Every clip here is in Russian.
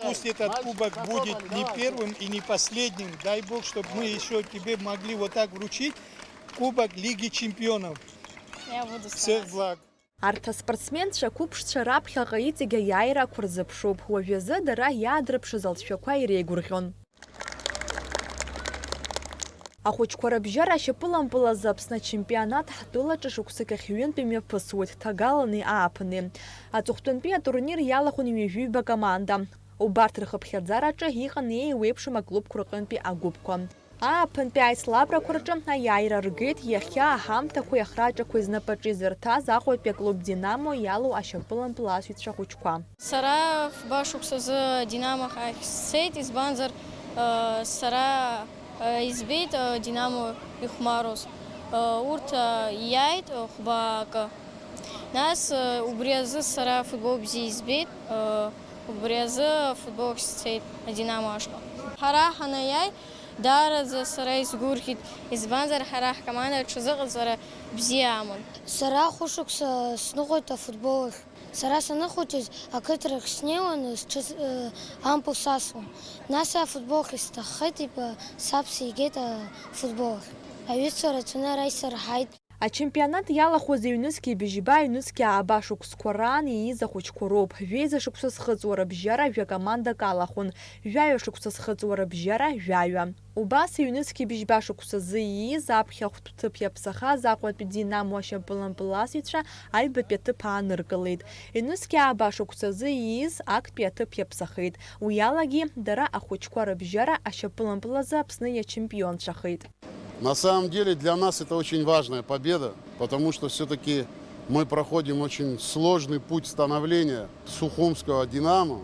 Пусть этот кубок будет не первым и не последним. Дай Бог, чтобы мы еще тебе могли вот так вручить кубок Лиги чемпионов. Я буду Всех стараться. благ. Арҭ спортсменцәа қәыԥшцәа раԥхьаҟа иҵегь аиааирақәа рзыԥшуп, уажәазы дара иаадырԥшыз алҵшәақәа иреигәырӷьон. Ахәыҷқәа рыбжьара ашьапылампылазы Аԥсны ачемпионат ҳтәылаҿы шықәсык ахь ҩынтәи мҩаԥысуеит ҭагалани ааԥыни. Аҵыхәтәантәи атурнир иалахәын ҩажәиҩба команда. Убарҭ рхыԥхьаӡараҿы иҟан еиуеиԥшым аклубқәа рҟынтәи агәыԥқәа. Ааԥынтәи аицлабрақәа рҿы аиааира ргеит иахьа аҳамҭақәа иахраҿақәа изнапаҿы изырҭаз Аҟәатәи аклуб Динамо иалоу ашьапылампыл асҩцәа хәыҷқәа. Сара башықәсазы Динамо ахь сцеит, избанзар сара избеит Динамо ихәмаруаз. Урҭ иааит хәбаакы. Нас убри азы сара футбол бзиа избеит, убри азы футбол ахь сцеит Динамо ашҟа. Ҳара ҳанаиааи даараӡа сара исгәырӷьеит, избанзар ҳара ҳкоманда аҽазыҟаҵара бзиа аман. Сара хәышықәса сныҟәоит афутбол ахь. Сара саныхәыҷыз ақыҭарахь снеиуан, ампыл сасуан. Нас афутбол ахь исҭаххеит, саб сигеит афутбол ахь. Аҩызцәа рацәаны ара исырҳаит. Ачемпионат иалахәыз иҩнызқьи быжьба, иҩнызқьи ааба шықәсқәа раан ииз ахәыҷқәа роуп. Жәеиза шықәса зхыҵуа рыбжьара жәакомандак алахәын, жәаҩа шықәса зхыҵуа рыбжьара жәаҩа. Убас иҩнызқьи быжьба шықәсазы ииз аԥхьахәтә ҭыԥ иаԥсахаз Аҟәатәи Динамо ашьапылампыл асҩцәа аҩбатәи аҭыԥ ааныркылеит. Иҩнызқьи ааба шықәсазы ииз актәи аҭыԥ иаԥсахеит. Уи алагьы дара ахәыҷқәа рыбжьара ашьапылампыл азы Аԥсны иачемпионцәахеит. На самом деле для нас это очень важная победа, потому что все-таки мы проходим очень сложный путь становления Сухумского «Динамо»,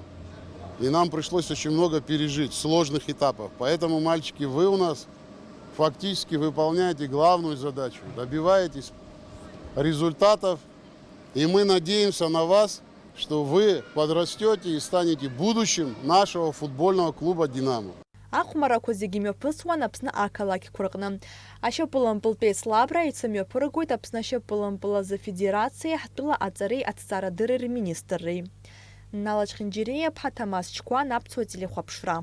и нам пришлось очень много пережить, сложных этапов. Поэтому, мальчики, вы у нас фактически выполняете главную задачу, добиваетесь результатов, и мы надеемся на вас, что вы подрастете и станете будущим нашего футбольного клуба «Динамо». Ахәмарақәа зегьы мҩаԥысуан Аԥсны ақалақьқәа рҟны. Ашьапылампылтәи аицлабра ицамҩаԥыргоит Аԥсны ашьапылампыл азы Федерациеи ҳтәыла аҵареи аҭҵаарадырреи рминистрреи. Налаџ Хинџьериа-ԥҳа Ҭамас Чкәан, Аԥсуа телехәаԥшра.